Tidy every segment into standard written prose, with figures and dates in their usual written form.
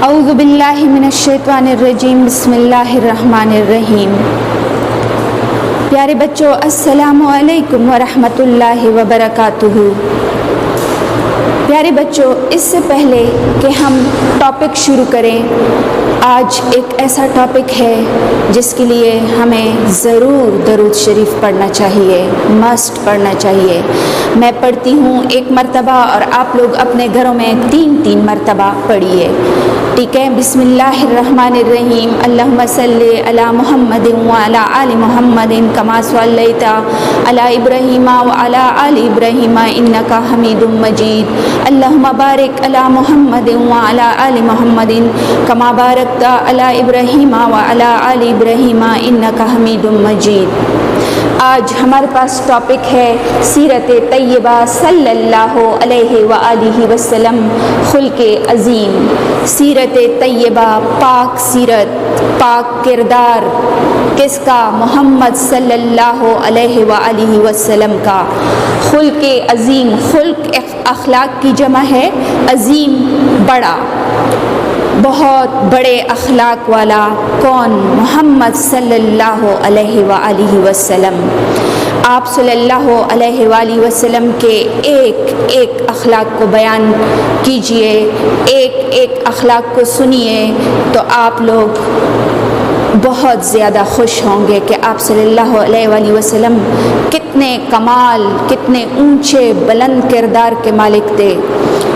اعوذ باللہ من الشیطان الرجیم، بسم اللہ الرحمن الرحیم۔ پیارے بچوں، السلام علیکم ورحمۃ اللہ وبرکاتہ۔ پیارے بچوں، اس سے پہلے کہ ہم ٹاپک شروع کریں، آج ایک ایسا ٹاپک ہے جس کے لیے ہمیں ضرور درود شریف پڑھنا چاہیے، مسٹ پڑھنا چاہیے۔ میں پڑھتی ہوں ایک مرتبہ اور آپ لوگ اپنے گھروں میں تین مرتبہ پڑھیے، ٹھیک ہے؟ بسم اللہ الرحمن الرحیم۔ اللہم صلی علی محمد وعلی آل محمد کما صلیت علی ابراہیم وعلی آل ابراہیم انک حمید مجید۔ اللہم بارک علی محمد وعلی آل محمد کما بارکت علی ابراہیم وعلی آل ابراہیم انک حمید مجید۔ آج ہمارے پاس ٹاپک ہے سیرت طیبہ صلی اللہ علیہ وآلہ وسلم، خلق عظیم۔ سیرت طیبہ، پاک سیرت، پاک کردار، کس کا؟ محمد صلی اللہ علیہ وآلہ وسلم کا۔ خلق عظیم، خلق اخلاق کی جمع ہے، عظیم بڑا، بہت بڑے اخلاق والا کون؟ محمد صلی اللہ علیہ وآلہ وسلم۔ آپ صلی اللہ علیہ وآلہ وسلم کے ایک اخلاق کو بیان کیجئے، ایک اخلاق کو سنیے تو آپ لوگ بہت زیادہ خوش ہوں گے کہ آپ صلی اللہ علیہ وآلہ وسلم کتنے کمال، کتنے اونچے بلند کردار کے مالک تھے۔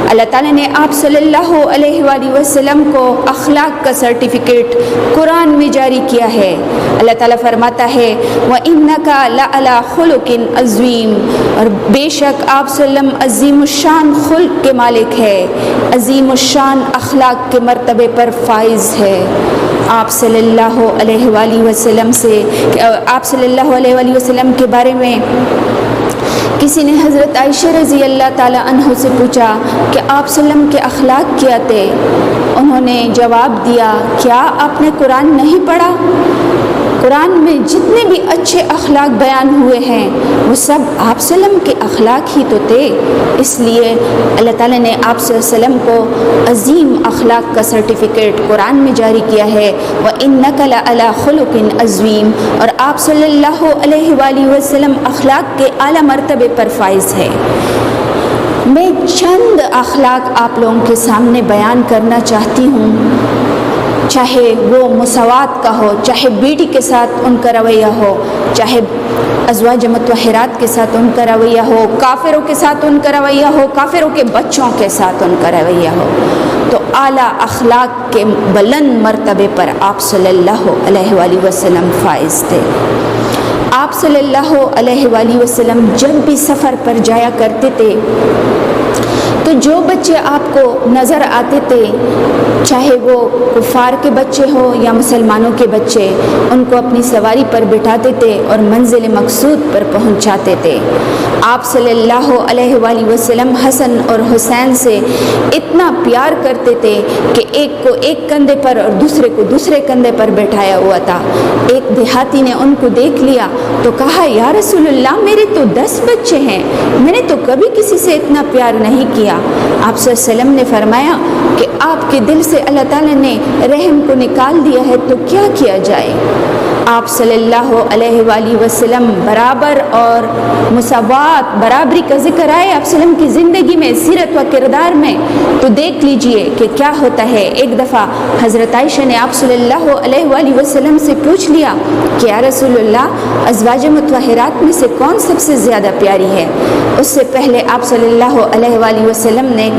اللہ تعالیٰ نے آپ صلی اللہ علیہ وآلہ وسلم کو اخلاق کا سرٹیفکیٹ قرآن میں جاری کیا ہے۔ اللہ تعالیٰ فرماتا ہے وَإِنَّكَ لَعَلَىٰ خُلُقٍ عَظِيمٍ، اور بے شک آپ صلی اللہ علیہ وسلم عظیم الشان خلق کے مالک ہے، عظیم الشان اخلاق کے مرتبے پر فائز ہے۔ آپ صلی اللہ علیہ وآلہ وسلم سے، آپ صلی اللہ علیہ وآلہ وسلم کے بارے میں کسی نے حضرت عائشہ رضی اللہ تعالیٰ عنہ سے پوچھا کہ آپ صلی اللہ علیہ وسلم کے اخلاق کیا تھے؟ انہوں نے جواب دیا، کیا آپ نے قرآن نہیں پڑھا؟ قرآن میں جتنے بھی اچھے اخلاق بیان ہوئے ہیں وہ سب آپ صلی اللہ علیہ وسلم کے اخلاق ہی تو تھے، اس لیے اللہ تعالیٰ نے آپ صلی اللہ علیہ وسلم کو عظیم اخلاق کا سرٹیفکیٹ قرآن میں جاری کیا ہے۔ وَإِنَّكَ لَعَلَىٰ خُلُقٍ عَظِيمٍ، اور آپ صلی اللہ علیہ وآلہ وسلم اخلاق کے اعلیٰ مرتبے پر فائز ہے۔ میں چند اخلاق آپ لوگوں کے سامنے بیان کرنا چاہتی ہوں، چاہے وہ مساوات کا ہو، چاہے بیٹی کے ساتھ ان کا رویہ ہو، چاہے ازواج مطہرات کے ساتھ ان کا رویہ ہو، کافروں کے ساتھ ان کا رویہ ہو، کافروں کے بچوں کے ساتھ ان کا رویہ ہو، تو اعلیٰ اخلاق کے بلند مرتبے پر آپ صلی اللہ علیہ وآلہ وسلم فائز تھے۔ آپ صلی اللہ علیہ وآلہ وسلم جب بھی سفر پر جایا کرتے تھے تو جو بچے آپ کو نظر آتے تھے، چاہے وہ کفار کے بچے ہوں یا مسلمانوں کے بچے، ان کو اپنی سواری پر بٹھاتے تھے اور منزل مقصود پر پہنچاتے تھے۔ آپ صلی اللہ علیہ وآلہ وسلم حسن اور حسین سے اتنا پیار کرتے تھے کہ ایک کو ایک کندھے پر اور دوسرے کو دوسرے کندھے پر بٹھایا ہوا تھا۔ ایک دیہاتی نے ان کو دیکھ لیا تو کہا، یا رسول اللہ، میرے تو 10 بچے ہیں، میں نے تو کبھی کسی سے اتنا پیار نہیں کیا۔ آپ صلی اللہ علیہ وسلم نے فرمایا کہ آپ کے دل سے اللہ تعالیٰ نے رحم کو نکال دیا ہے تو کیا کیا جائے؟ آپ صلی اللہ علیہ وآلہ وسلم برابر اور مساوات، برابری کا ذکر آئے آپ صلی اللہ علیہ وسلم کی زندگی میں، سیرت و کردار میں، تو دیکھ لیجئے کہ کیا ہوتا ہے۔ ایک دفعہ حضرت عائشہ نے آپ صلی اللہ علیہ وآلہ وسلم سے پوچھ لیا کہ یا رسول اللہ، ازواج مطہرات میں سے کون سب سے زیادہ پیاری ہے؟ اس سے پہلے آپ صلی اللہ علیہ وآلہ وسلم نے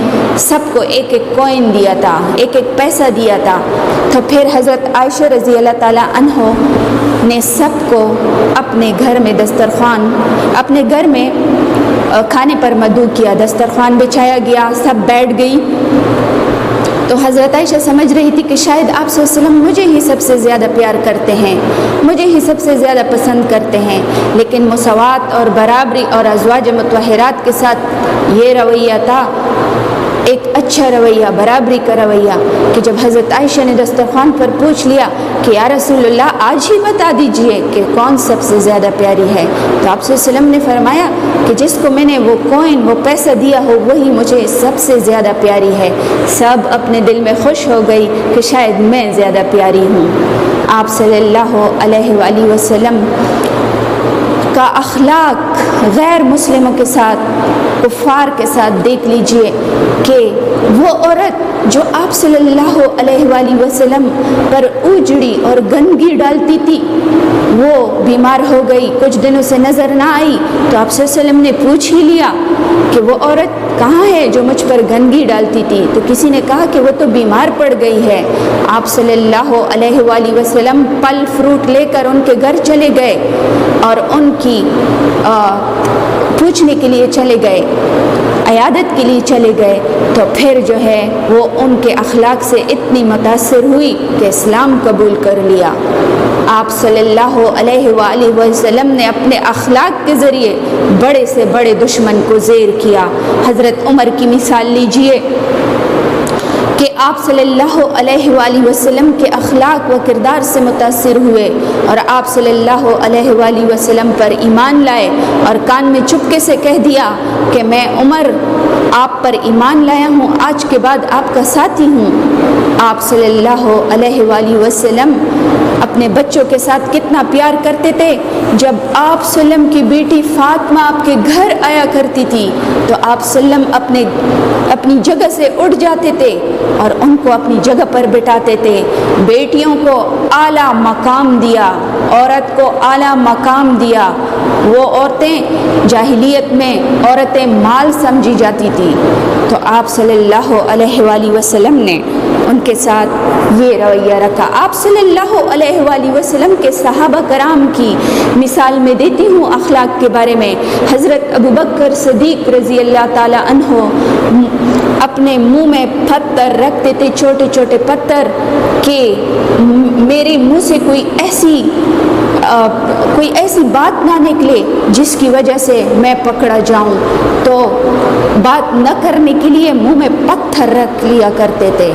سب کو ایک کوئن دیا تھا، ایک پیسہ دیا تھا، تو پھر حضرت عائشہ رضی اللہ تعالیٰ عنہ نے سب کو اپنے گھر میں دسترخوان، اپنے گھر میں کھانے پر مدعو کیا، دسترخوان بچھایا گیا، سب بیٹھ گئی۔ تو حضرت عائشہ سمجھ رہی تھی کہ شاید آپ صلی اللہ علیہ وسلم مجھے ہی سب سے زیادہ پیار کرتے ہیں، مجھے ہی سب سے زیادہ پسند کرتے ہیں، لیکن مساوات اور برابری اور ازواج مطہرات کے ساتھ یہ رویہ تھا۔ ایک اچھا رویہ، برابری کا رویہ، کہ جب حضرت عائشہ نے دسترخوان پر پوچھ لیا کہ یا رسول اللہ آج ہی بتا دیجئے کہ کون سب سے زیادہ پیاری ہے، تو آپ صلی اللہ علیہ وسلم نے فرمایا کہ جس کو میں نے وہ کوئن، وہ پیسہ دیا ہو وہی مجھے سب سے زیادہ پیاری ہے۔ سب اپنے دل میں خوش ہو گئی کہ شاید میں زیادہ پیاری ہوں۔ آپ صلی اللہ علیہ وآلہ وسلم کا اخلاق غیر مسلموں کے ساتھ، کفار کے ساتھ دیکھ لیجئے کہ وہ عورت جو آپ صلی اللہ علیہ وآلہ وسلم پر اجڑی اور گندگی ڈالتی تھی وہ بیمار ہو گئی، کچھ دنوں سے نظر نہ آئی، تو آپ صلی اللہ علیہ وسلم نے پوچھ ہی لیا کہ وہ عورت کہاں ہے جو مجھ پر گندگی ڈالتی تھی؟ تو کسی نے کہا کہ وہ تو بیمار پڑ گئی ہے۔ آپ صلی اللہ علیہ وآلہ وسلم پھل فروٹ لے کر ان کے گھر چلے گئے اور ان کی پوچھنے کے لیے چلے گئے، عیادت کے لیے چلے گئے، تو پھر جو ہے وہ ان کے اخلاق سے اتنی متاثر ہوئی کہ اسلام قبول کر لیا۔ آپ صلی اللہ علیہ وآلہ وسلم نے اپنے اخلاق کے ذریعے بڑے سے بڑے دشمن کو زیر کیا۔ حضرت عمر کی مثال لیجئے کہ آپ صلی اللہ علیہ وآلہ وسلم کے اخلاق و کردار سے متاثر ہوئے اور آپ صلی اللہ علیہ وآلہ وسلم پر ایمان لائے اور کان میں چپکے سے کہہ دیا کہ میں عمر آپ پر ایمان لایا ہوں، آج کے بعد آپ کا ساتھی ہوں۔ آپ صلی اللہ علیہ وآلہ وسلم اپنے بچوں کے ساتھ کتنا پیار کرتے تھے۔ جب آپ صلی اللہ علیہ وسلم کی بیٹی فاطمہ آپ کے گھر آیا کرتی تھی تو آپ صلی اللہ علیہ وسلم اپنی جگہ سے اٹھ جاتے تھے اور ان کو اپنی جگہ پر بٹھاتے تھے۔ بیٹیوں کو اعلیٰ مقام دیا، عورت کو اعلیٰ مقام دیا۔ وہ عورتیں جاہلیت میں عورتیں مال سمجھی جاتی تھی، تو آپ صلی اللہ علیہ وآلہ وسلم نے ان کے ساتھ یہ رویہ رکھا۔ آپ صلی اللہ علیہ وآلہ وسلم کے صحابہ کرام کی مثال میں دیتی ہوں اخلاق کے بارے میں۔ حضرت ابوبکر صدیق رضی اللہ تعالیٰ عنہ اپنے منہ میں پتھر رکھتے تھے، چھوٹے چھوٹے پتھر، کہ میرے منہ سے کوئی ایسی بات نہ نکلے جس کی وجہ سے میں پکڑا جاؤں، تو بات نہ کرنے کے لیے منہ میں پتھر رکھ لیا کرتے تھے۔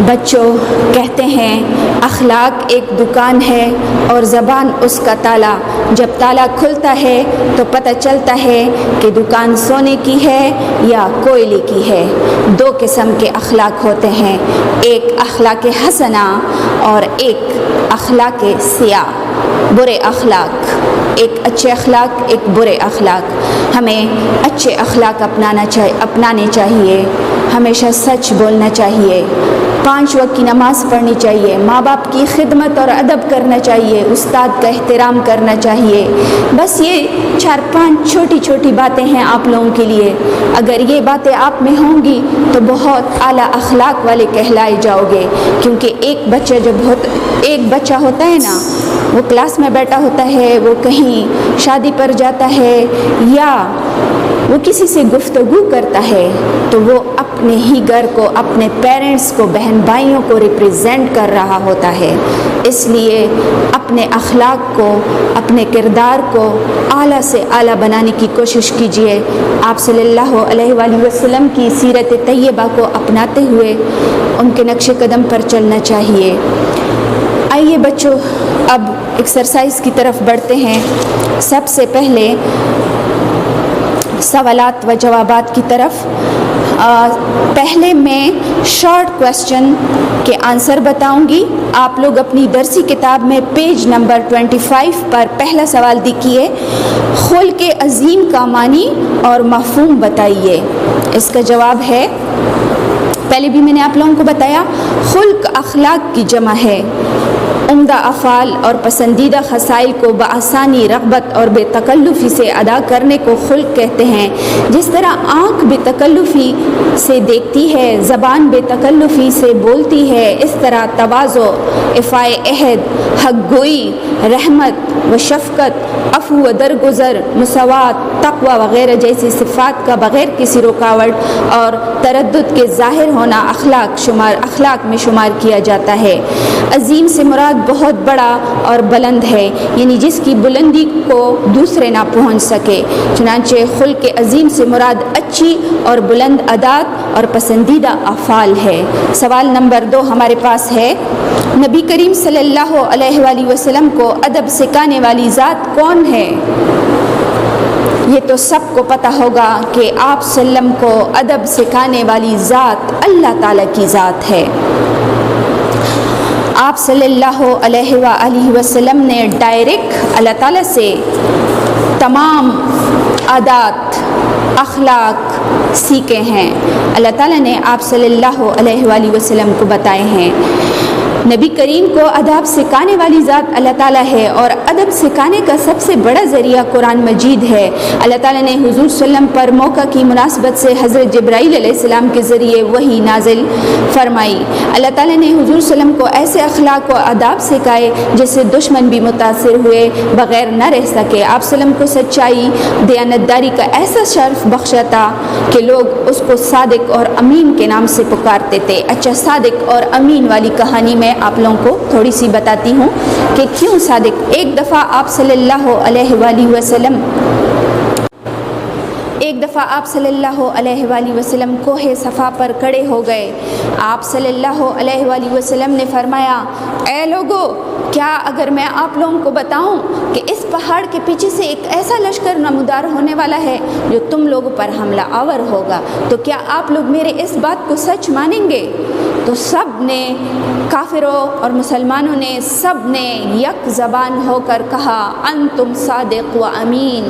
بچوں کہتے ہیں اخلاق ایک دکان ہے اور زبان اس کا تالا۔ جب تالا کھلتا ہے تو پتہ چلتا ہے کہ دکان سونے کی ہے یا کوئلے کی ہے۔ دو قسم کے اخلاق ہوتے ہیں، ایک اخلاق حسنہ اور ایک اخلاق سیاہ، برے اخلاق۔ ایک اچھے اخلاق، ایک برے اخلاق۔ ہمیں اچھے اخلاق اپنانے چاہیے، ہمیشہ سچ بولنا چاہیے، 5 وقت کی نماز پڑھنی چاہیے، ماں باپ کی خدمت اور ادب کرنا چاہیے، استاد کا احترام کرنا چاہیے۔ بس یہ 4-5 چھوٹی چھوٹی باتیں ہیں آپ لوگوں کے لیے۔ اگر یہ باتیں آپ میں ہوں گی تو بہت اعلیٰ اخلاق والے کہلائے جاؤ گے، کیونکہ ایک بچہ ہوتا ہے نا، وہ کلاس میں بیٹھا ہوتا ہے، وہ کہیں شادی پر جاتا ہے یا وہ کسی سے گفتگو کرتا ہے تو وہ اپنے ہی گھر کو، اپنے پیرنٹس کو، بہن بھائیوں کو ریپریزینٹ کر رہا ہوتا ہے۔ اس لیے اپنے اخلاق کو، اپنے کردار کو اعلیٰ سے اعلیٰ بنانے کی کوشش کیجیے۔ آپ صلی اللہ علیہ وآلہ وسلم کی سیرت طیبہ کو اپناتے ہوئے ان کے نقش قدم پر چلنا چاہیے۔ آئیے بچوں اب ایکسرسائز کی طرف بڑھتے ہیں۔ سب سے پہلے سوالات و جوابات کی طرف۔ پہلے میں شارٹ کویسچن کے آنسر بتاؤں گی۔ آپ لوگ اپنی درسی کتاب میں پیج نمبر 25 پر پہلا سوال دیکھیے، خلق عظیم کا معنی اور مفہوم بتائیے۔ اس کا جواب ہے، پہلے بھی میں نے آپ لوگوں کو بتایا، خلق اخلاق کی جمع ہے۔ عمدہ افعال اور پسندیدہ خصائل کو بآسانی، رغبت اور بے تکلفی سے ادا کرنے کو خلق کہتے ہیں۔ جس طرح آنکھ بے تکلفی سے دیکھتی ہے، زبان بے تکلفی سے بولتی ہے، اس طرح تواضع، عفائے عہد، حق گوئی، رحمت و شفقت، عفو و درگزر، مساوات، تقوی وغیرہ جیسی صفات کا بغیر کسی رکاوٹ اور تردد کے ظاہر ہونے ہونا اخلاق میں شمار کیا جاتا ہے۔ عظیم سے مراد بہت بڑا اور بلند ہے، یعنی جس کی بلندی کو دوسرے نہ پہنچ سکے۔ چنانچہ خلق عظیم سے مراد اچھی اور بلند عادات اور پسندیدہ افعال ہے۔ سوال نمبر 2 ہمارے پاس ہے، نبی کریم صلی اللہ علیہ وآلہ وسلم کو ادب سکھانے والی ذات کون ہے؟ یہ تو سب کو پتہ ہوگا کہ آپ صلی اللہ علیہ وسلم کو ادب سکھانے والی ذات اللہ تعالیٰ کی ذات ہے۔ آپ صلی اللہ علیہ وآلہ وسلم نے ڈائریکٹ اللہ تعالیٰ سے تمام عادات اخلاق سیکھے ہیں۔ اللہ تعالیٰ نے آپ صلی اللہ علیہ وآلہ وسلم کو بتائے ہیں۔ نبی کریم کو ادب سکھانے والی ذات اللہ تعالیٰ ہے، اور ادب سکھانے کا سب سے بڑا ذریعہ قرآن مجید ہے۔ اللہ تعالیٰ نے حضور صلی اللہ علیہ وسلم پر موقع کی مناسبت سے حضرت جبرائیل علیہ السلام کے ذریعے وحی نازل فرمائی۔ اللہ تعالیٰ نے حضور صلی اللہ علیہ وسلم کو ایسے اخلاق و آداب سکھائے جس سے دشمن بھی متاثر ہوئے بغیر نہ رہ سکے۔ آپ صلی اللہ علیہ وسلم کو سچائی، دیانتداری کا ایسا شرف بخشا تھا کہ لوگ اس کو صادق اور امین کے نام سے پکارتے تھے۔ اچھا، صادق اور امین والی کہانی میں آپ لوگوں کو تھوڑی سی بتاتی ہوں کہ کیوں صادق۔ ایک دفعہ آپ صلی اللہ علیہ وآلہ وسلم کوہ صفا پر کھڑے ہو گئے۔ آپ صلی اللہ علیہ وآلہ وسلم نے فرمایا، اے لوگو، کیا اگر میں آپ لوگوں کو بتاؤں کہ اس پہاڑ کے پیچھے سے ایک ایسا لشکر نمودار ہونے والا ہے جو تم لوگوں پر حملہ آور ہوگا، تو کیا آپ لوگ میرے اس بات کو سچ مانیں گے؟ تو سب نے، کافروں اور مسلمانوں نے، سب نے یک زبان ہو کر کہا، انتم صادق و امین،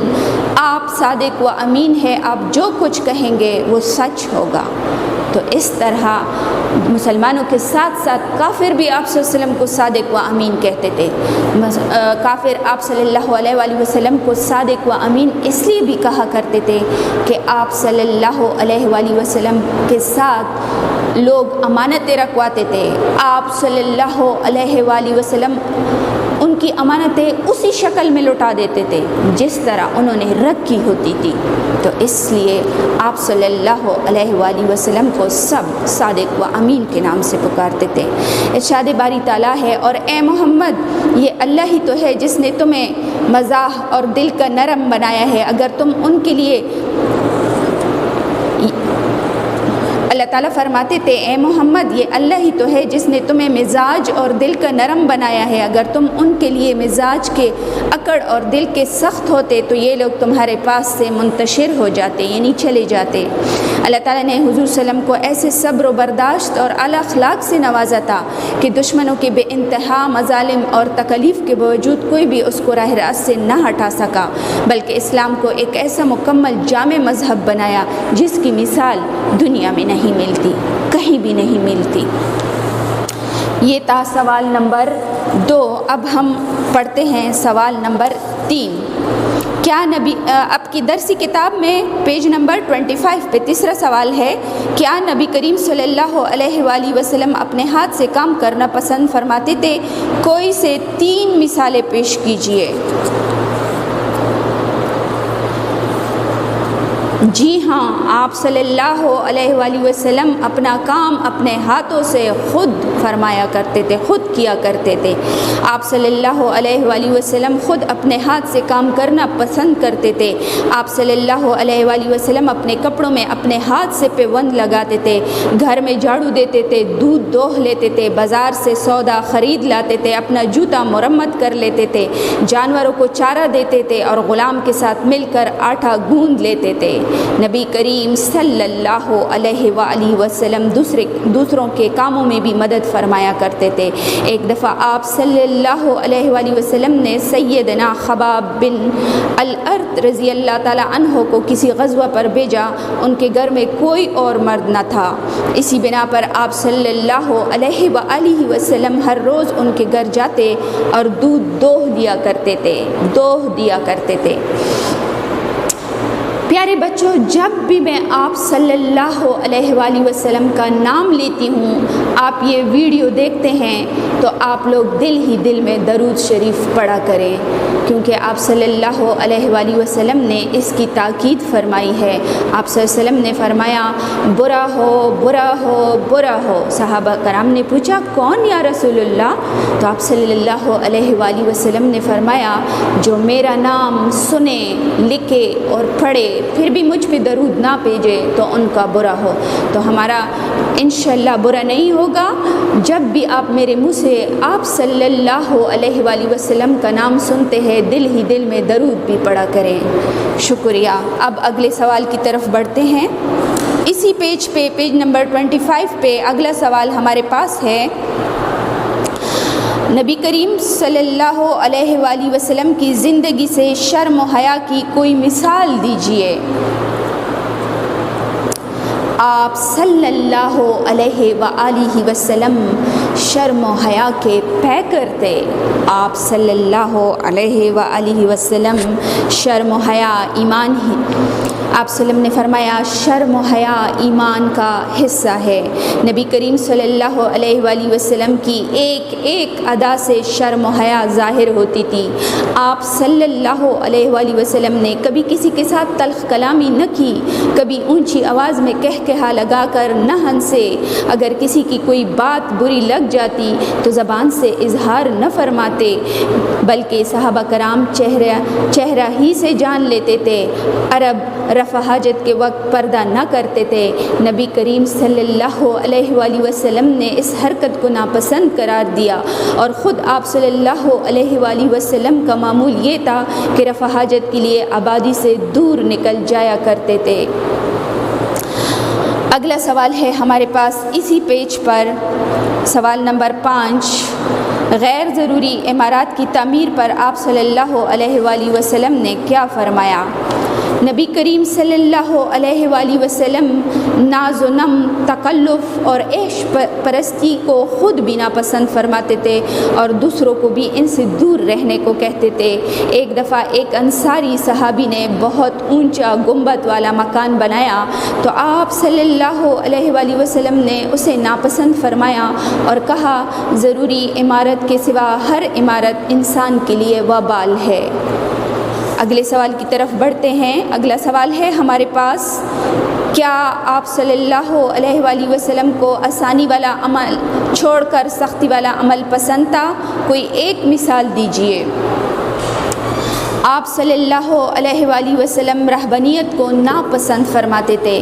آپ صادق و امین ہے، آپ جو کچھ کہیں گے وہ سچ ہوگا۔ تو اس طرح مسلمانوں کے ساتھ ساتھ کافر بھی آپ صلی اللہ علیہ وسلم کو صادق و امین کہتے تھے۔ کافر آپ صلی اللہ علیہ وآلہ وسلم کو صادق و امین اس لیے بھی کہا کرتے تھے کہ آپ صلی اللہ علیہ وآلہ وسلم کے ساتھ لوگ امانتیں رکھواتے تھے۔ آپ صلی اللہ علیہ وآلہ وسلم ان کی امانتیں اسی شکل میں لوٹا دیتے تھے جس طرح انہوں نے رکھی ہوتی تھی۔ تو اس لیے آپ صلی اللہ علیہ وآلہ وسلم کو سب صادق و امین کے نام سے پکارتے تھے۔ ارشاد باری تعالیٰ ہے، اور اے محمد، یہ اللہ ہی تو ہے جس نے تمہیں مزاح اور دل کا نرم بنایا ہے۔ اگر تم ان کے لیے، اللہ تعالیٰ فرماتے تھے، اے محمد، یہ اللہ ہی تو ہے جس نے تمہیں مزاج اور دل کا نرم بنایا ہے۔ اگر تم ان کے لیے مزاج کے اکڑ اور دل کے سخت ہوتے تو یہ لوگ تمہارے پاس سے منتشر ہو جاتے، یعنی چلے جاتے۔ اللہ تعالیٰ نے حضور صلی اللہ علیہ وسلم کو ایسے صبر و برداشت اور اعلیٰ اخلاق سے نوازا تھا کہ دشمنوں کے بے انتہا مظالم اور تکلیف کے باوجود کوئی بھی اس کو راہ راست سے نہ ہٹا سکا، بلکہ اسلام کو ایک ایسا مکمل جامع مذہب بنایا جس کی مثال دنیا میں نہیں ملتی، کہیں بھی نہیں ملتی۔ یہ تھا سوال نمبر 2۔ اب ہم پڑھتے ہیں سوال نمبر 3۔ کیا نبی، اب کی درسی کتاب میں پیج نمبر 25 پہ تیسرا سوال ہے، کیا نبی کریم صلی اللہ علیہ وآلہ وسلم اپنے ہاتھ سے کام کرنا پسند فرماتے تھے؟ کوئی سے 3 مثالیں پیش کیجئے۔ جی ہاں، آپ صلی اللہ علیہ وآلہ وسلم اپنا کام اپنے ہاتھوں سے خود فرمایا کرتے تھے، خود کیا کرتے تھے۔ آپ صلی اللہ علیہ وآلہ وسلم خود اپنے ہاتھ سے کام کرنا پسند کرتے تھے۔ آپ صلی اللہ علیہ وآلہ وسلم اپنے کپڑوں میں اپنے ہاتھ سے پیوند لگاتے تھے، گھر میں جھاڑو دیتے تھے، دودھ دوہ لیتے تھے، بازار سے سودا خرید لاتے تھے، اپنا جوتا مرمت کر لیتے تھے، جانوروں کو چارہ دیتے تھے اور غلام کے ساتھ مل کر آٹا گوندھ لیتے تھے۔ نبی کریم صلی اللہ علیہ وآلہ وسلم دوسروں کے کاموں میں بھی مدد فرمایا کرتے تھے۔ ایک دفعہ آپ صلی اللہ علیہ وآلہ وسلم نے سیدنا خباب بن الارت رضی اللہ تعالیٰ عنہ کو کسی غزوہ پر بھیجا۔ ان کے گھر میں کوئی اور مرد نہ تھا، اسی بنا پر آپ صلی اللہ علیہ وآلہ وسلم ہر روز ان کے گھر جاتے اور دودھ دوہ دیا کرتے تھے۔ پیارے بچوں، جب بھی میں آپ صلی اللہ علیہ وآلہ وسلم کا نام لیتی ہوں، آپ یہ ویڈیو دیکھتے ہیں تو آپ لوگ دل ہی دل میں درود شریف پڑھا کریں، کیونکہ آپ صلی اللہ علیہ وآلہ وسلم نے اس کی تاکید فرمائی ہے۔ آپ صلی اللہ علیہ وسلم نے فرمایا برا ہو برا ہو برا ہو۔ صحابہ کرام نے پوچھا کون یا رسول اللہ؟ تو آپ صلی اللہ علیہ وآلہ وسلم نے فرمایا جو میرا نام سنے، لکھے اور پڑھے پھر بھی مجھ پہ درود نہ بھیجے تو ان کا برا ہو۔ تو ہمارا انشاءاللہ برا نہیں ہوگا جب بھی آپ میرے منہ سے آپ صلی اللہ علیہ وآلہ وسلم کا نام سنتے ہیں، دل ہی دل میں درود بھی پڑھا کریں۔ شکریہ۔ اب اگلے سوال کی طرف بڑھتے ہیں۔ اسی پیج پہ، پیج نمبر 25 پہ اگلا سوال ہمارے پاس ہے، نبی کریم صلی اللہ علیہ وآلہ وسلم کی زندگی سے شرم و حیا کی کوئی مثال دیجیے۔ آپ صلی اللہ علیہ وآلہ وسلم شرم و حیا کے پیکر تھے۔ آپ صلی اللہ علیہ وآلہ وسلم شرم و حیا ایمان ہی، آپ صلی اللہ علیہ وسلم نے فرمایا شرم و حیا ایمان کا حصہ ہے۔ نبی کریم صلی اللہ علیہ وآلہ وسلم کی ایک ایک ادا سے شرم و حیا ظاہر ہوتی تھی۔ آپ صلی اللہ علیہ وآلہ وسلم نے کبھی کسی کے ساتھ تلخ کلامی نہ کی، کبھی اونچی آواز میں کہا لگا کر نہ ہنسے، اگر کسی کی کوئی بات بری لگ جاتی تو زبان سے اظہار نہ فرماتے، بلکہ صحابہ کرام چہرہ ہی سے جان لیتے تھے۔ عرب رفع حاجت کے وقت پردہ نہ کرتے تھے۔ نبی کریم صلی اللہ علیہ وآلہ وسلم نے اس حرکت کو ناپسند قرار دیا، اور خود آپ صلی اللہ علیہ وآلہ وسلم کا معمول یہ تھا کہ رفع حاجت کے لیے آبادی سے دور نکل جایا کرتے تھے۔ اگلا سوال ہے ہمارے پاس اسی پیج پر، سوال نمبر 5، غیر ضروری عمارات کی تعمیر پر آپ صلی اللہ علیہ وآلہ وسلم نے کیا فرمایا؟ نبی کریم صلی اللہ علیہ وآلہ وسلم ناز و نم، تکلف اور عیش پرستی کو خود بھی ناپسند فرماتے تھے اور دوسروں کو بھی ان سے دور رہنے کو کہتے تھے۔ ایک دفعہ ایک انصاری صحابی نے بہت اونچا گنبد والا مکان بنایا تو آپ صلی اللہ علیہ وآلہ وسلم نے اسے ناپسند فرمایا اور کہا ضروری عمارت کے سوا ہر عمارت انسان کے لیے وبال ہے۔ اگلے سوال کی طرف بڑھتے ہیں۔ اگلا سوال ہے ہمارے پاس، کیا آپ صلی اللہ علیہ وآلہ وسلم کو آسانی والا عمل چھوڑ کر سختی والا عمل پسند تھا؟ کوئی ایک مثال دیجیے۔ آپ صلی اللہ علیہ وآلہ وسلم رہبانیت کو ناپسند فرماتے تھے۔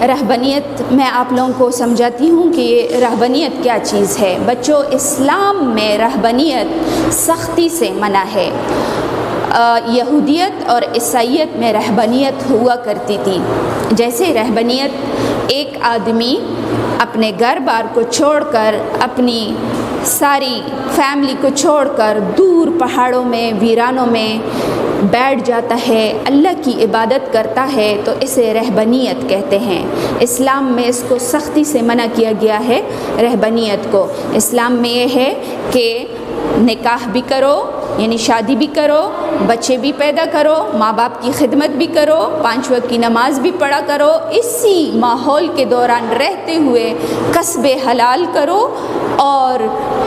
رہبانیت میں آپ لوگوں کو سمجھاتی ہوں کہ یہ رہبانیت کیا چیز ہے۔ بچوں، اسلام میں رہبانیت سختی سے منع ہے۔ یہودیت اور عیسائیت میں رہبانیت ہوا کرتی تھی۔ جیسے رہبانیت ایک آدمی اپنے گھر بار کو چھوڑ کر، اپنی ساری فیملی کو چھوڑ کر دور پہاڑوں میں، ویرانوں میں بیٹھ جاتا ہے، اللہ کی عبادت کرتا ہے، تو اسے رہبانیت کہتے ہیں۔ اسلام میں اس کو سختی سے منع کیا گیا ہے۔ رہبانیت کو اسلام میں یہ ہے کہ نکاح بھی کرو، یعنی شادی بھی کرو، بچے بھی پیدا کرو، ماں باپ کی خدمت بھی کرو، 5 وقت کی نماز بھی پڑھا کرو، اسی ماحول کے دوران رہتے ہوئے کسب حلال کرو اور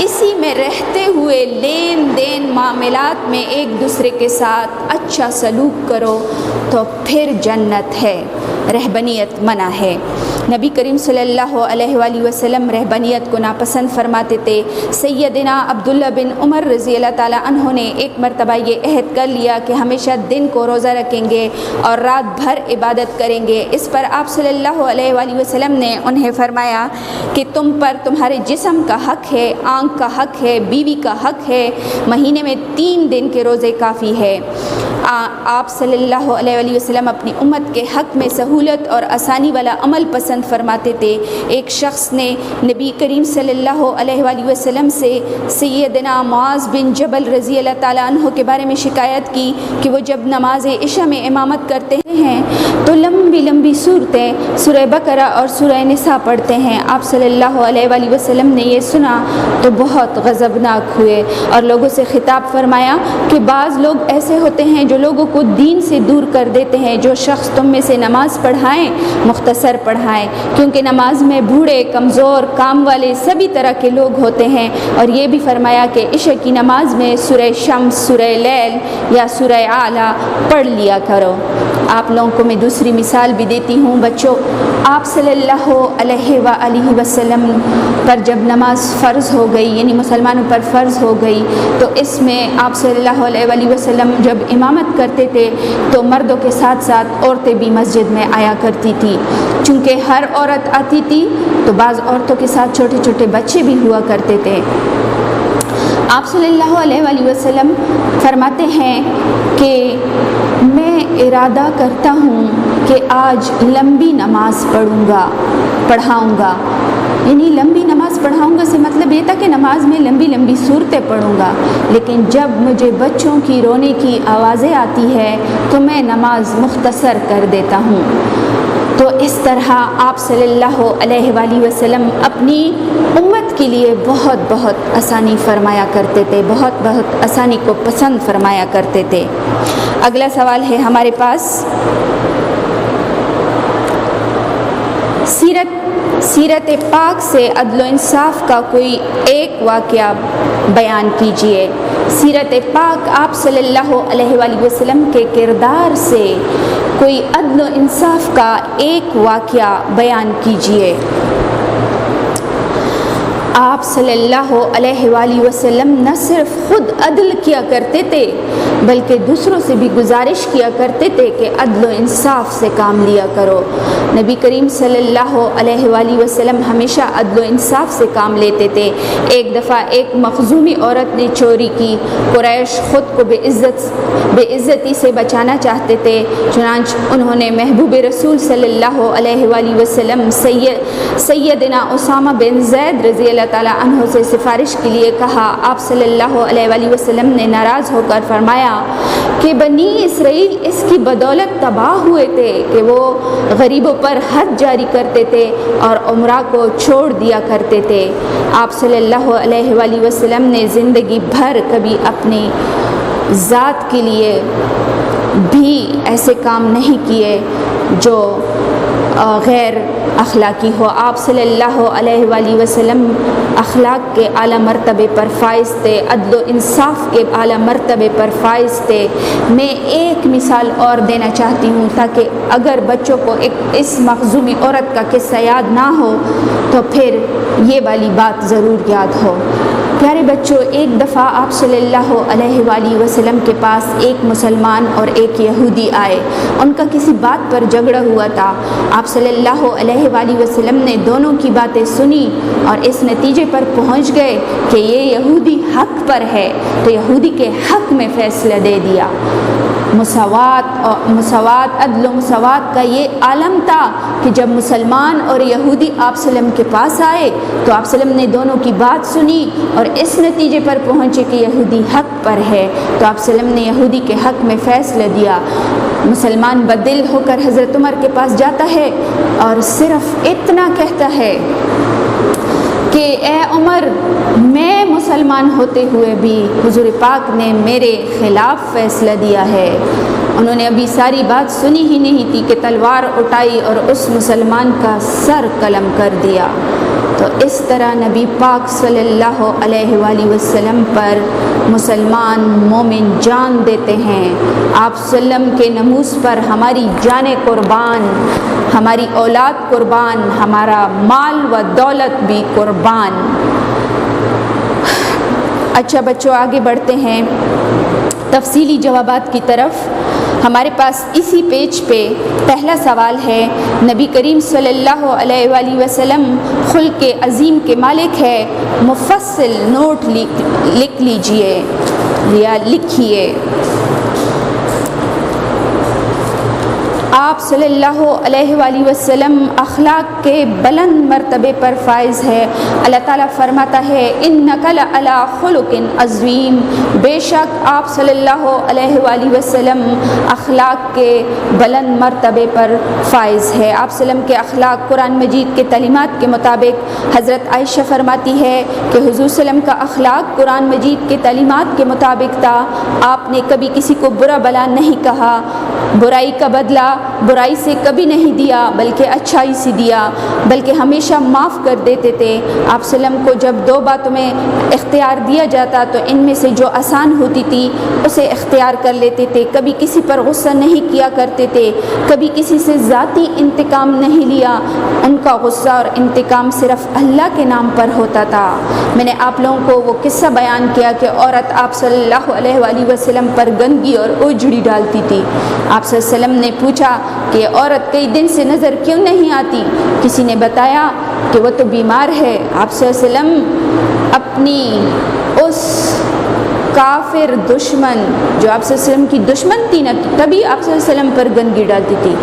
اسی میں رہتے ہوئے لین دین معاملات میں ایک دوسرے کے ساتھ اچھا سلوک کرو تو پھر جنت ہے۔ رہبانیت منع ہے۔ نبی کریم صلی اللہ علیہ وآلہ وسلم رہبانیت کو ناپسند فرماتے تھے۔ سیدنا عبداللہ بن عمر رضی اللہ تعالیٰ عنہ نے ایک مرتبہ یہ عہد کر لیا کہ ہمیشہ دن کو روزہ رکھیں گے اور رات بھر عبادت کریں گے۔ اس پر آپ صلی اللہ علیہ وآلہ وسلم نے انہیں فرمایا کہ تم پر تمہارے جسم کا حق ہے، آنکھ کا حق ہے، بیوی کا حق ہے، مہینے میں 3 دن کے روزے کافی ہے۔ آپ صلی اللہ علیہ وآلہ وسلم اپنی امت کے حق میں سہولت اور آسانی والا عمل پسند فرماتے تھے۔ ایک شخص نے نبی کریم صلی اللہ علیہ وآلہ وسلم سے سیدنا معاذ بن جبل رضی اللہ تعالیٰ عنہ کے بارے میں شکایت کی کہ وہ جب نماز عشاء میں امامت کرتے ہیں تو لمبی لمبی صورتیں سورہ بقرہ اور سورہ نساء پڑھتے ہیں۔ آپ صلی اللہ علیہ وآلہ وسلم نے یہ سنا تو بہت غضبناک ہوئے اور لوگوں سے خطاب فرمایا کہ بعض لوگ ایسے ہوتے ہیں جو لوگوں کو دین سے دور کر دیتے ہیں۔ جو شخص تم میں سے نماز پڑھائیں مختصر پڑھائیں، کیونکہ نماز میں بوڑھے، کمزور، کام والے سبھی طرح کے لوگ ہوتے ہیں۔ اور یہ بھی فرمایا کہ عشاء کی نماز میں سورہ شمس، سورہ لیل یا سورہ اعلیٰ پڑھ لیا کرو۔ آپ لوگوں کو میں دوسری مثال بھی دیتی ہوں بچوں۔ آپ صلی اللہ علیہ وآلہ وسلم پر جب نماز فرض ہو گئی، یعنی مسلمانوں پر فرض ہو گئی، تو اس میں آپ صلی اللہ علیہ وآلہ وسلم جب امامت کرتے تھے تو مردوں کے ساتھ ساتھ عورتیں بھی مسجد میں آیا کرتی تھی۔ چونکہ ہر عورت آتی تھی تو بعض عورتوں کے ساتھ چھوٹے چھوٹے بچے بھی ہوا کرتے تھے۔ آپ صلی اللہ علیہ وآلہ وسلم فرماتے ہیں کہ میں ارادہ کرتا ہوں کہ آج لمبی نماز پڑھاؤں گا، یعنی لمبی نماز پڑھاؤں گا سے مطلب یہ تھا کہ نماز میں لمبی لمبی صورتیں پڑھوں گا، لیکن جب مجھے بچوں کی رونے کی آوازیں آتی ہے تو میں نماز مختصر کر دیتا ہوں۔ تو اس طرح آپ صلی اللہ علیہ وآلہ وسلم اپنی امت کے لیے بہت بہت آسانی فرمایا کرتے تھے، بہت بہت آسانی کو پسند فرمایا کرتے تھے۔ اگلا سوال ہے ہمارے پاس، سیرت پاک سے عدل و انصاف کا کوئی ایک واقعہ بیان کیجیے۔ سیرت پاک آپ صلی اللہ علیہ وآلہ وسلم کے کردار سے کوئی عدل و انصاف کا ایک واقعہ بیان کیجیے۔ آپ صلی اللہ علیہ وآلہ وسلم نہ صرف خود عدل کیا کرتے تھے بلکہ دوسروں سے بھی گزارش کیا کرتے تھے کہ عدل و انصاف سے کام لیا کرو۔ نبی کریم صلی اللہ علیہ وآلہ وسلم ہمیشہ عدل و انصاف سے کام لیتے تھے۔ ایک دفعہ ایک مخزومی عورت نے چوری کی۔ قریش خود کو بے عزتی سے بچانا چاہتے تھے، چنانچہ انہوں نے محبوب رسول صلی اللہ علیہ وآلہ وسلم سیدنا اسامہ بن زید رضی اللہ تعالیٰ عنہ سے سفارش کے لیے کہا۔ آپ صلی اللہ علیہ وآلہ وسلم نے ناراض ہو کر فرمایا کہ بنی اسرائیل اس کی بدولت تباہ ہوئے تھے کہ وہ غریبوں پر حد جاری کرتے تھے اور عمرہ کو چھوڑ دیا کرتے تھے۔ آپ صلی اللہ علیہ وآلہ وسلم نے زندگی بھر کبھی اپنی ذات کے لیے بھی ایسے کام نہیں کیے جو غیر اخلاقی ہو۔ آپ صلی اللہ علیہ وآلہ وسلم اخلاق کے اعلیٰ مرتبے پر فائز تھے، عدل و انصاف کے اعلیٰ مرتبے پر فائز تھے۔ میں ایک مثال اور دینا چاہتی ہوں تاکہ اگر بچوں کو اس مخزومی عورت کا قصہ یاد نہ ہو تو پھر یہ والی بات ضرور یاد ہو۔ پیارے بچوں، ایک دفعہ آپ صلی اللہ علیہ وآلہ وسلم کے پاس ایک مسلمان اور ایک یہودی آئے۔ ان کا کسی بات پر جھگڑا ہوا تھا۔ آپ صلی اللہ علیہ وآلہ وسلم نے دونوں کی باتیں سنی اور اس نتیجے پر پہنچ گئے کہ یہ یہودی حق پر ہے، تو یہودی کے حق میں فیصلہ دے دیا۔ مساوات عدل و مساوات کا یہ عالم تھا کہ جب مسلمان اور یہودی آپ صلی اللہ علیہ وسلم کے پاس آئے تو آپ صلی اللہ علیہ وسلم نے دونوں کی بات سنی اور اس نتیجے پر پہنچے کہ یہودی حق پر ہے، تو آپ صلی اللہ علیہ وسلم نے یہودی کے حق میں فیصلہ دیا۔ مسلمان بدل ہو کر حضرت عمر کے پاس جاتا ہے اور صرف اتنا کہتا ہے کہ اے عمر، میں مسلمان ہوتے ہوئے بھی حضور پاک نے میرے خلاف فیصلہ دیا ہے۔ انہوں نے ابھی ساری بات سنی ہی نہیں تھی کہ تلوار اٹھائی اور اس مسلمان کا سر قلم کر دیا۔ تو اس طرح نبی پاک صلی اللہ علیہ وآلہ وسلم پر مسلمان مومن جان دیتے ہیں۔ آپ صلی اللہ علیہ وسلم کے ناموس پر ہماری جانیں قربان، ہماری اولاد قربان، ہمارا مال و دولت بھی قربان۔ اچھا بچوں، آگے بڑھتے ہیں تفصیلی جوابات کی طرف۔ ہمارے پاس اسی پیج پہ پہلا سوال ہے، نبی کریم صلی اللہ علیہ وآلہ وسلم خلق عظیم کے مالک ہے، مفصل نوٹ لکھ لیجئے یا لکھیے۔ آپ صلی اللہ علیہ وآلہ وسلم اخلاق کے بلند مرتبے پر فائز ہے۔ اللہ تعالیٰ فرماتا ہے اِنَّكَ لَعَلَىٰ خُلُقٍ عَظِيمٍ، بے شک آپ صلی اللہ علیہ وآلہ وسلم اخلاق کے بلند مرتبے پر فائز ہے۔ آپ صلی اللہ علیہ وسلم کے اخلاق قرآن مجید کے تعلیمات کے مطابق حضرت عائشہ فرماتی ہے کہ حضور صلی اللہ علیہ وسلم کا اخلاق قرآن مجید کے تعلیمات کے مطابق تھا۔ آپ نے کبھی کسی کو برا بلا نہیں کہا، برائی کا بدلہ برائی سے کبھی نہیں دیا بلکہ اچھائی سے دیا، بلکہ ہمیشہ معاف کر دیتے تھے۔ آپ صلی اللہ علیہ وسلم کو جب دو باتوں میں اختیار دیا جاتا تو ان میں سے جو آسان ہوتی تھی اسے اختیار کر لیتے تھے۔ کبھی کسی پر غصہ نہیں کیا کرتے تھے، کبھی کسی سے ذاتی انتقام نہیں لیا، ان کا غصہ اور انتقام صرف اللہ کے نام پر ہوتا تھا۔ میں نے آپ لوگوں کو وہ قصہ بیان کیا کہ عورت آپ صلی اللہ علیہ وآلہ وسلم پر گندگی اور اوجھڑی ڈالتی تھی۔ آپ صلی اللہ علیہ وسلم نے پوچھا کہ یہ عورت کئی دن سے نظر کیوں نہیں آتی؟ کسی نے بتایا کہ وہ تو بیمار ہے۔ آپ صلی اللہ علیہ وسلم اپنی اس کافر دشمن جو آپ صلی اللہ علیہ وسلم کی دشمن تھی نا، تبھی آپ صلی اللہ علیہ وسلم پر گندگی ڈالتی تھی۔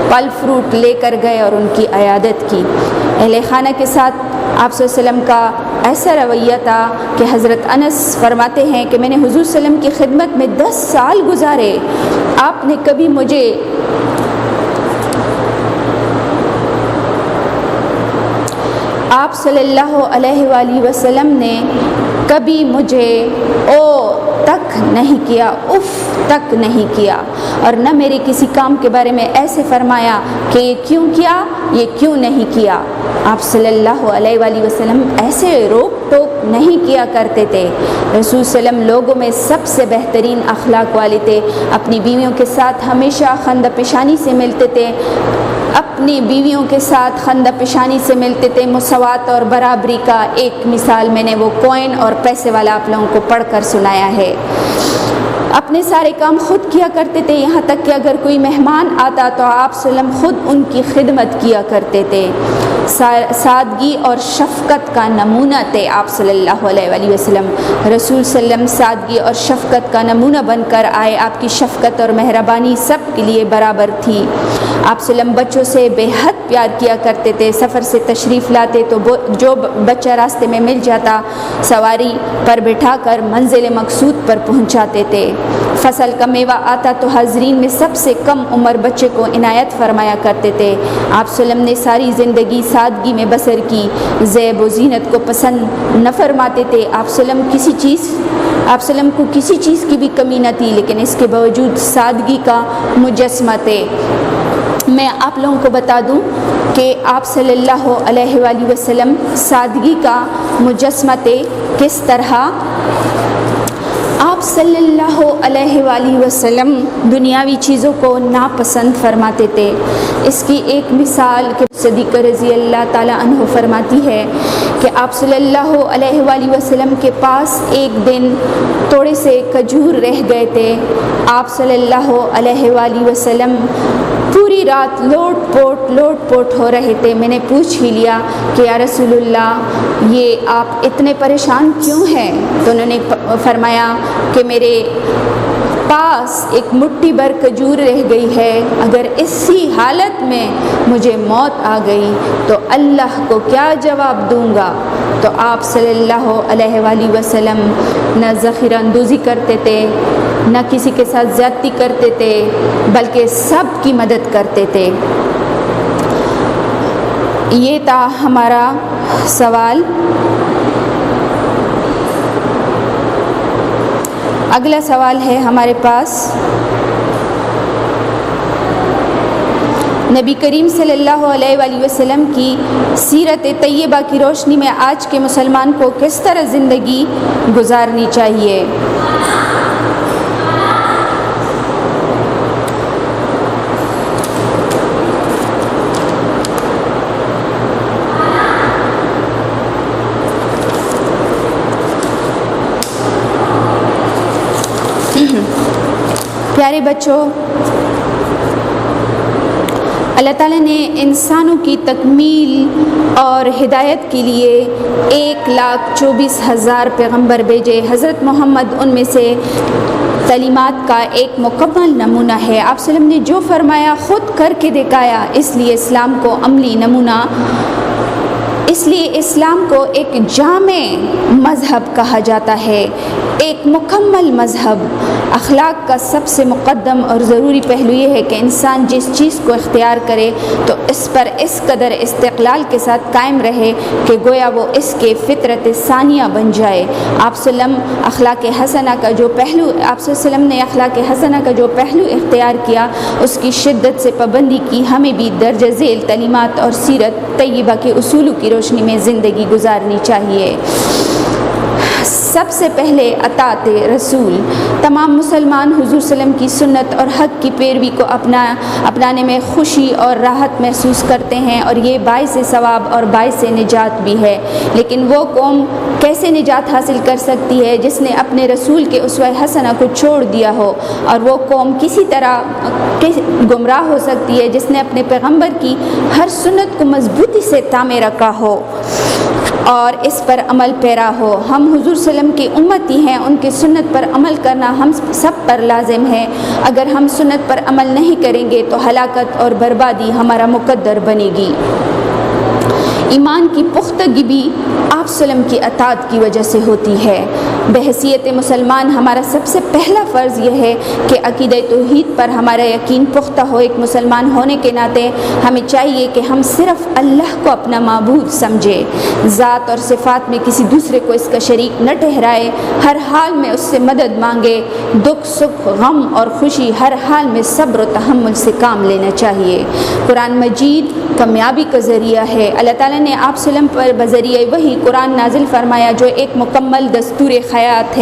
پھل فروٹ لے کر گئے اور ان کی عیادت کی۔ اہل خانہ کے ساتھ آپ صلی اللہ علیہ وسلم کا ایسا رویہ تھا کہ حضرت انس فرماتے ہیں کہ میں نے حضور صلی اللہ علیہ وسلم کی خدمت میں 10 سال گزارے، آپ نے کبھی مجھے آپ صلی اللہ علیہ وآلہ وسلم نے کبھی مجھے او تک نہیں کیا، اف تک نہیں کیا، اور نہ میرے کسی کام کے بارے میں ایسے فرمایا کہ یہ کیوں کیا، یہ کیوں نہیں کیا۔ آپ صلی اللہ علیہ وآلہ وسلم ایسے روک ٹوک نہیں کیا کرتے تھے۔ رسول صلی اللہ علیہ وسلم لوگوں میں سب سے بہترین اخلاق والے تھے۔ اپنی بیویوں کے ساتھ ہمیشہ خندہ پیشانی سے ملتے تھے، اپنی بیویوں کے ساتھ خندہ پیشانی سے ملتے تھے۔ مساوات اور برابری کا ایک مثال میں نے وہ کوئن اور پیسے والا آپ لوگوں کو پڑھ کر سنایا ہے۔ اپنے سارے کام خود کیا کرتے تھے، یہاں تک کہ اگر کوئی مہمان آتا تو آپ صلی اللہ علیہ وسلم خود ان کی خدمت کیا کرتے تھے۔ سادگی اور شفقت کا نمونہ تھے آپ صلی اللہ علیہ وآلہ وسلم۔ رسول صلی اللہ علیہ وسلم سادگی اور شفقت کا نمونہ بن کر آئے۔ آپ کی شفقت اور مہربانی سب کے لیے برابر تھی۔ آپ صلی اللہ علیہ وسلم بچوں سے بے حد پیار کیا کرتے تھے۔ سفر سے تشریف لاتے تو جو بچہ راستے میں مل جاتا سواری پر بٹھا کر منزل مقصود پر پہنچاتے تھے۔ فصل کا میوہ آتا تو حاضرین میں سب سے کم عمر بچے کو عنایت فرمایا کرتے تھے۔ آپ صلی اللہ علیہ وسلم نے ساری زندگی سادگی میں بسر کی، زیب و زینت کو پسند نہ فرماتے تھے۔ آپ صلی اللہ علیہ وسلم کو کسی چیز کی بھی کمی نہ تھی، لیکن اس کے باوجود سادگی کا مجسمہ تھے۔ میں آپ لوگوں کو بتا دوں کہ آپ صلی اللہ علیہ وآلہ وسلم سادگی کا مجسمہ تھے۔ کس طرح؟ آپ صلی اللہ علیہ وآلہ وسلم دنیاوی چیزوں کو ناپسند فرماتے تھے۔ اس کی ایک مثال کہ صدیق رضی اللہ تعالیٰ عنہ فرماتی ہے کہ آپ صلی اللہ علیہ وآلہ وسلم کے پاس ایک دن تھوڑے سے کھجور رہ گئے تھے۔ آپ صلی اللہ علیہ وآلہ وسلم پوری رات لوٹ پوٹ ہو رہے تھے۔ میں نے پوچھ ہی لیا کہ یا رسول اللہ یہ آپ اتنے پریشان کیوں ہیں؟ تو انہوں نے فرمایا کہ میرے پاس ایک مٹھی بھر کھجور رہ گئی ہے، اگر اسی حالت میں مجھے موت آ گئی تو اللہ کو کیا جواب دوں گا؟ تو آپ صلی اللہ علیہ وآلہ وسلم نہ ذخیرہ اندوزی کرتے تھے، نہ کسی کے ساتھ زیادتی کرتے تھے، بلکہ سب کی مدد کرتے تھے۔ یہ تھا ہمارا سوال۔ اگلا سوال ہے ہمارے پاس، نبی کریم صلی اللہ علیہ وآلہ وسلم کی سیرت طیبہ کی روشنی میں آج کے مسلمان کو کس طرح زندگی گزارنی چاہیے؟ پیارے بچوں، اللہ تعالیٰ نے انسانوں کی تکمیل اور ہدایت کے لیے 1,24,000 پیغمبر بھیجے۔ حضرت محمد ان میں سے تعلیمات کا ایک مکمل نمونہ ہے۔ آپ صلی اللہ علیہ وسلم نے جو فرمایا خود کر کے دکھایا، اس لیے اسلام کو عملی نمونہ، اس لیے اسلام کو ایک جامع مذہب کہا جاتا ہے، ایک مکمل مذہب۔ اخلاق کا سب سے مقدم اور ضروری پہلو یہ ہے کہ انسان جس چیز کو اختیار کرے تو اس پر اس قدر استقلال کے ساتھ قائم رہے کہ گویا وہ اس کے فطرت ثانیہ بن جائے۔ آپ صلی اللہ علیہ وسلم اخلاق حسنہ کا جو پہلو آپ صلی اللہ علیہ وسلم نے اخلاق حسنہ کا جو پہلو اختیار کیا، اس کی شدت سے پابندی کی۔ ہمیں بھی درجہ ذیل تعلیمات اور سیرت طیبہ کے اصولوں کی روشنی میں زندگی گزارنی چاہیے۔ سب سے پہلے اطاعت رسول۔ تمام مسلمان حضور صلی اللہ علیہ وسلم کی سنت اور حق کی پیروی کو اپنانے میں خوشی اور راحت محسوس کرتے ہیں، اور یہ باعث ثواب اور باعث نجات بھی ہے۔ لیکن وہ قوم کیسے نجات حاصل کر سکتی ہے جس نے اپنے رسول کے اسوہ حسنہ کو چھوڑ دیا ہو؟ اور وہ قوم کسی طرح گمراہ ہو سکتی ہے جس نے اپنے پیغمبر کی ہر سنت کو مضبوطی سے تھامے رکھا ہو اور اس پر عمل پیرا ہو۔ ہم حضور صلی اللہ علیہ وسلم کی امتی ہیں، ان کی سنت پر عمل کرنا ہم سب پر لازم ہے۔ اگر ہم سنت پر عمل نہیں کریں گے تو ہلاکت اور بربادی ہمارا مقدر بنے گی۔ ایمان کی پختگی بھی آپ صلی اللہ علیہ وسلم کی اطاعت کی وجہ سے ہوتی ہے۔ بحیثیت مسلمان ہمارا سب سے پہلا فرض یہ ہے کہ عقیدہ توحید پر ہمارا یقین پختہ ہو۔ ایک مسلمان ہونے کے ناطے ہمیں چاہیے کہ ہم صرف اللہ کو اپنا معبود سمجھے، ذات اور صفات میں کسی دوسرے کو اس کا شریک نہ ٹھہرائے، ہر حال میں اس سے مدد مانگے، دکھ سکھ غم اور خوشی ہر حال میں صبر و تحمل سے کام لینا چاہیے۔ قرآن مجید کامیابی کا ذریعہ ہے۔ اللہ تعالیٰ نے آپ صلی اللہ علیہ وسلم پر بذریعہ وہی قرآن نازل فرمایا جو ایک مکمل دستور حیات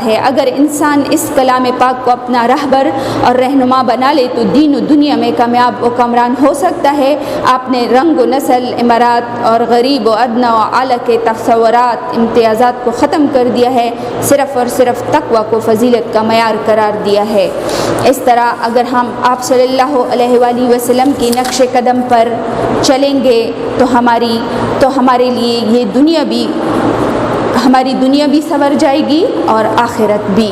ہے۔ اگر انسان اس کلام پاک کو اپنا رہبر اور رہنما بنا لے تو دین و دنیا میں کامیاب و کامران ہو سکتا ہے۔ آپ نے رنگ و نسل، امارات اور غریب و ادنا و اعلیٰ کے تصورات، امتیازات کو ختم کر دیا ہے، صرف اور صرف تقوی کو فضیلت کا معیار قرار دیا ہے۔ اس طرح اگر ہم آپ صلی اللہ علیہ وآلہ وسلم کی نقش قدم پر چلیں گے تو ہمارے لیے یہ ہماری دنیا بھی سنور جائے گی اور آخرت بھی۔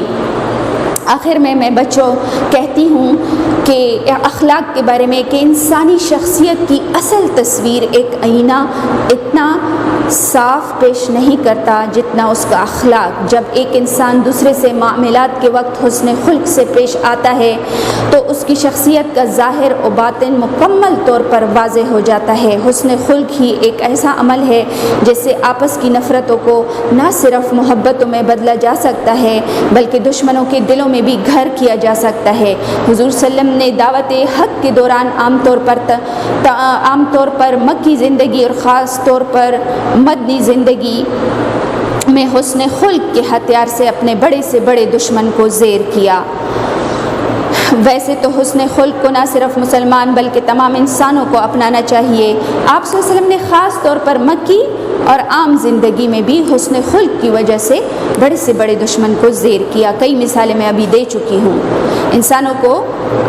آخر میں بچوں کہتی ہوں کہ اخلاق کے بارے میں کہ انسانی شخصیت کی اصل تصویر ایک آئینہ اتنا صاف پیش نہیں کرتا جتنا اس کا اخلاق۔ جب ایک انسان دوسرے سے معاملات کے وقت حسن خلق سے پیش آتا ہے تو اس کی شخصیت کا ظاہر و باطن مکمل طور پر واضح ہو جاتا ہے۔ حسن خلق ہی ایک ایسا عمل ہے جس سے آپس کی نفرتوں کو نہ صرف محبتوں میں بدلا جا سکتا ہے بلکہ دشمنوں کے دلوں میں بھی گھر کیا جا سکتا ہے۔ حضور صلی اللہ علیہ وسلم نے دعوت حق کے دوران عام طور پر مکی زندگی اور خاص طور پر مدنی زندگی میں حسن خلق کے ہتھیار سے اپنے بڑے سے بڑے دشمن کو زیر کیا۔ ویسے تو حسن خلق کو نہ صرف مسلمان بلکہ تمام انسانوں کو اپنانا چاہیے۔ آپ صلی اللہ علیہ وسلم نے خاص طور پر مکی اور عام زندگی میں بھی حسن خلق کی وجہ سے بڑے سے بڑے دشمن کو زیر کیا۔ کئی مثالیں میں ابھی دے چکی ہوں۔ انسانوں کو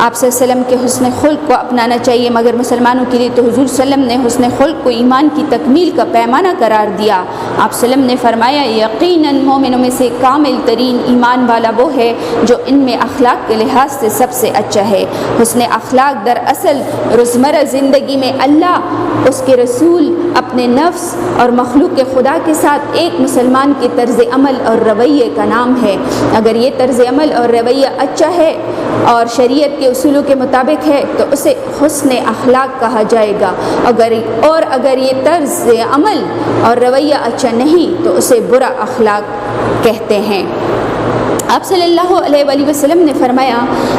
آپ صلی اللہ علیہ وسلم کے حسن خلق کو اپنانا چاہیے، مگر مسلمانوں کے لیے تو حضور صلی اللہ علیہ وسلم نے حسن خلق کو ایمان کی تکمیل کا پیمانہ قرار دیا۔ آپ صلی اللہ علیہ وسلم نے فرمایا یقیناً مومنوں میں سے کامل ترین ایمان والا وہ ہے جو ان میں اخلاق کے لحاظ سے سب سے اچھا ہے۔ حسن اخلاق دراصل روزمرہ زندگی میں اللہ، اس کے رسول، اپنے نفس اور مخلوق خدا کے ساتھ ایک مسلمان کے طرز عمل اور رویے کا نام ہے۔ اگر یہ طرز عمل اور رویہ اچھا ہے اور شریعت کے اصولوں کے مطابق ہے تو اسے حسن اخلاق کہا جائے گا، اگر یہ طرز عمل اور رویہ اچھا نہیں تو اسے برا اخلاق کہتے ہیں۔ آپ صلی اللہ علیہ وآلہ وسلم نے فرمایا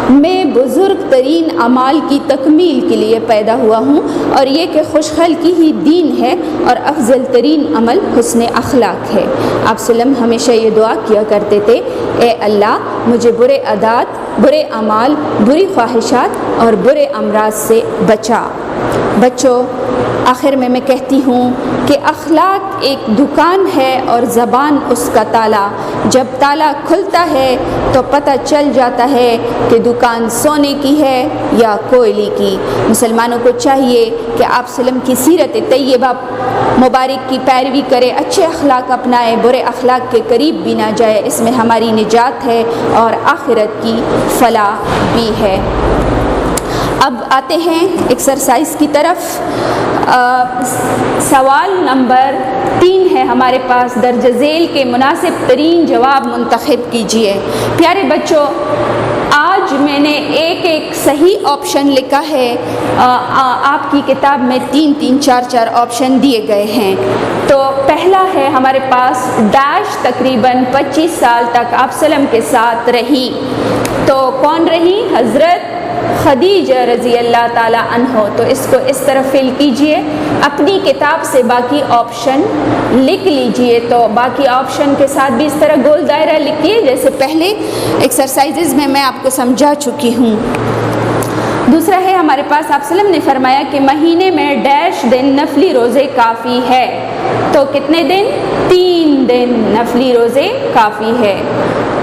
میں بزرگ ترین اعمال کی تکمیل کے لیے پیدا ہوا ہوں اور یہ کہ خوشخلقی ہی دین ہے اور افضل ترین عمل حسن اخلاق ہے۔ آپ صلی اللہ علیہ وسلم ہمیشہ یہ دعا کیا کرتے تھے اے اللہ مجھے برے عادات، برے اعمال، بری خواہشات اور برے امراض سے بچا۔ بچوں آخر میں کہتی ہوں کہ اخلاق ایک دکان ہے اور زبان اس کا تالا. جب تالا کھلتا ہے تو پتہ چل جاتا ہے کہ دکان سونے کی ہے یا کوئلے کی. مسلمانوں کو چاہیے کہ آپ وسلم کی سیرت طیبہ مبارک کی پیروی کرے، اچھے اخلاق اپنائے، برے اخلاق کے قریب بھی نہ جائے. اس میں ہماری نجات ہے اور آخرت کی فلاح بھی ہے. اب آتے ہیں ایکسرسائز کی طرف. سوال نمبر 3 ہے ہمارے پاس. درج ذیل کے مناسب ترین جواب منتخب کیجیے. پیارے بچوں، آج میں نے ایک صحیح آپشن لکھا ہے. آپ کی کتاب میں 3 4 آپشن دیے گئے ہیں. تو پہلا ہے ہمارے پاس ڈیش تقریباً 25 سال تک آپ وسلم کے ساتھ رہی. تو کون رہی؟ حضرت خدیجہ رضی اللہ تعالیٰ عنہ. تو اس کو اس طرح فل کیجئے. اپنی کتاب سے باقی آپشن لکھ لیجئے. تو باقی آپشن کے ساتھ بھی اس طرح گول دائرہ لکھیے جیسے پہلے ایکسرسائزز میں آپ کو سمجھا چکی ہوں. دوسرا ہے ہمارے پاس آپ وسلم نے فرمایا کہ مہینے میں ڈیش دن نفلی روزے کافی ہے. تو کتنے دن؟ 3 دن نفلی روزے کافی ہے.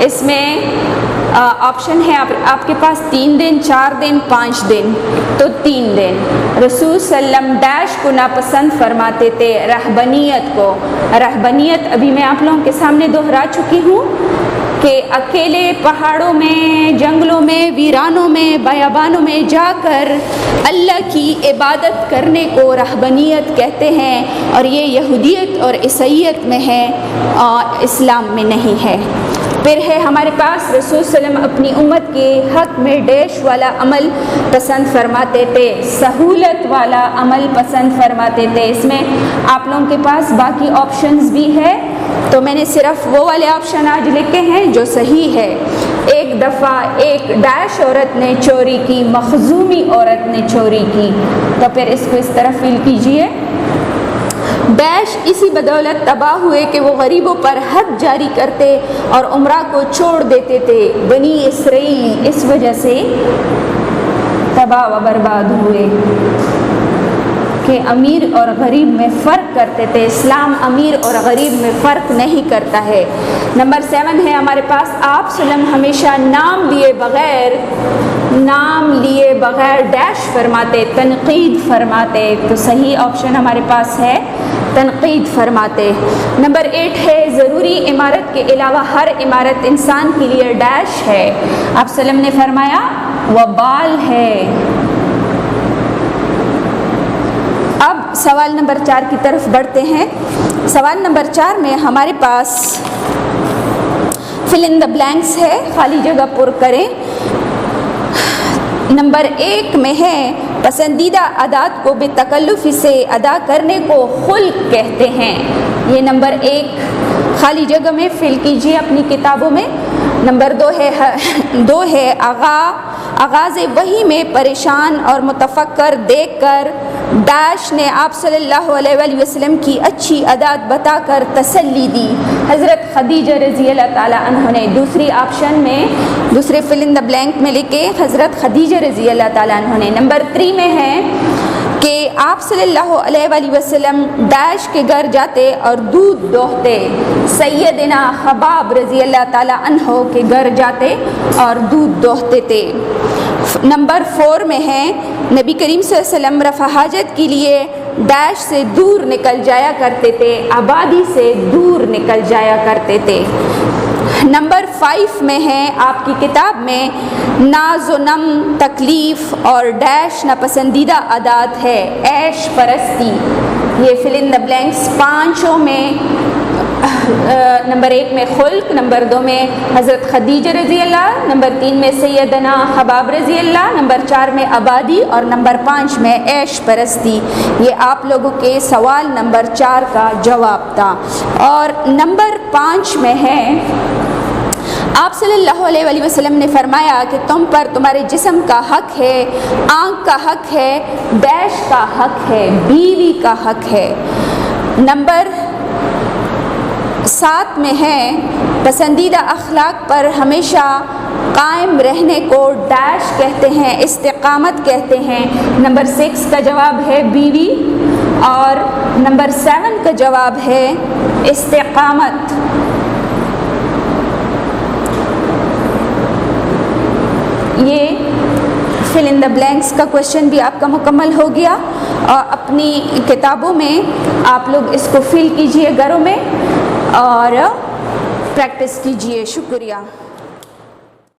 اس میں آپشن ہے آپ کے پاس 3 دن، 4 دن، 5 دن. تو 3 دن. رسول صلی اللہ علیہ وسلم ڈیش کو ناپسند فرماتے تھے، رہبانیت کو. رہبانیت ابھی میں آپ لوگوں کے سامنے دہرا چکی ہوں کہ اکیلے پہاڑوں میں، جنگلوں میں، ویرانوں میں، بیابانوں میں جا کر اللہ کی عبادت کرنے کو رہبانیت کہتے ہیں. اور یہ یہودیت اور عیسائیت میں ہے، اسلام میں نہیں ہے. پھر ہے ہمارے پاس رسول صلی اللہ علیہ وسلم اپنی امت کے حق میں ڈیش والا عمل پسند فرماتے تھے، سہولت والا عمل پسند فرماتے تھے. اس میں آپ لوگوں کے پاس باقی آپشنز بھی ہے. تو میں نے صرف وہ والے آپشن آج لکھے ہیں جو صحیح ہے. ایک دفعہ ایک ڈیش عورت نے چوری کی، مخزومی عورت نے چوری کی. تو پھر اس کو اس طرح فل کیجئے. ڈیش اسی بدولت تباہ ہوئے کہ وہ غریبوں پر حد جاری کرتے اور عمرہ کو چھوڑ دیتے تھے. بنی اسرائیل اس وجہ سے تباہ و برباد ہوئے کہ امیر اور غریب میں فرق کرتے تھے. اسلام امیر اور غریب میں فرق نہیں کرتا ہے. نمبر 7 ہے ہمارے پاس آپ صلی اللہ علیہ وسلم ہمیشہ نام لیے بغیر ڈیش فرماتے، تنقید فرماتے. تو صحیح آپشن ہمارے پاس ہے تنقید فرماتے. نمبر 8 ہے ضروری عمارت کے علاوہ ہر عمارت انسان کے لیے ڈیش ہے. آپ صلی اللہ علیہ وسلم نے فرمایا وبال ہے. اب سوال نمبر 4 کی طرف بڑھتے ہیں. سوال نمبر 4 میں ہمارے پاس فل ان دا بلینکس ہے، خالی جگہ پر کریں. نمبر 1 میں ہے پسندیدہ عادات کو بے تکلف سے ادا کرنے کو خلق کہتے ہیں. یہ نمبر 1 خالی جگہ میں فل کیجیے اپنی کتابوں میں. نمبر 2 ہے آغاز وحی میں پریشان اور متفکر دیکھ کر ڈیش نے آپ صلی اللہ علیہ وآلہ وسلم کی اچھی عادات بتا کر تسلی دی. حضرت خدیجہ رضی اللہ تعالیٰ عنہ نے. دوسری آپشن میں دوسرے فل ان دا بلینک میں لکھے حضرت خدیجہ رضی اللہ تعالیٰ عنہ نے. نمبر 3 میں ہے کہ آپ صلی اللہ علیہ وآلہ وسلم ڈیش کے گھر جاتے اور دودھ دوہتے. سیدنا خباب رضی اللہ تعالیٰ عنہ کے گھر جاتے اور دودھ دوہتے تھے. نمبر 4 میں ہے نبی کریم صلی اللہ علیہ وسلم رفع حاجت کے لیے ڈیش سے دور نکل جایا کرتے تھے، آبادی سے دور نکل جایا کرتے تھے. نمبر 5 میں ہے آپ کی کتاب میں ناز و نم، تکلیف اور ڈیش ناپسندیدہ عادات ہے، عیش پرستی. یہ فل ان دا بلینکس 5 میں نمبر 1 میں خلق، نمبر 2 میں حضرت خدیجہ رضی اللہ، نمبر 3 میں سیدنا خباب رضی اللہ، نمبر 4 میں آبادی اور نمبر 5 میں عیش پرستی. یہ آپ لوگوں کے سوال نمبر 4 کا جواب تھا. اور نمبر 5 میں ہے آپ صلی اللہ علیہ وآلہ وسلم نے فرمایا کہ تم پر تمہارے جسم کا حق ہے، آنکھ کا حق ہے، ڈیش کا حق ہے، بیوی کا حق ہے. نمبر 7 میں ہے پسندیدہ اخلاق پر ہمیشہ قائم رہنے کو ڈیش کہتے ہیں، استقامت کہتے ہیں۔ نمبر 6 کا جواب ہے بیوی، اور نمبر 7 کا جواب ہے استقامت۔ یہ فل ان دا بلینکس کا کوشچن بھی آپ کا مکمل ہو گیا، اور اپنی کتابوں میں آپ لوگ اس کو فل کیجئے گھروں میں اور پریکٹس کیجئے۔ شکریہ۔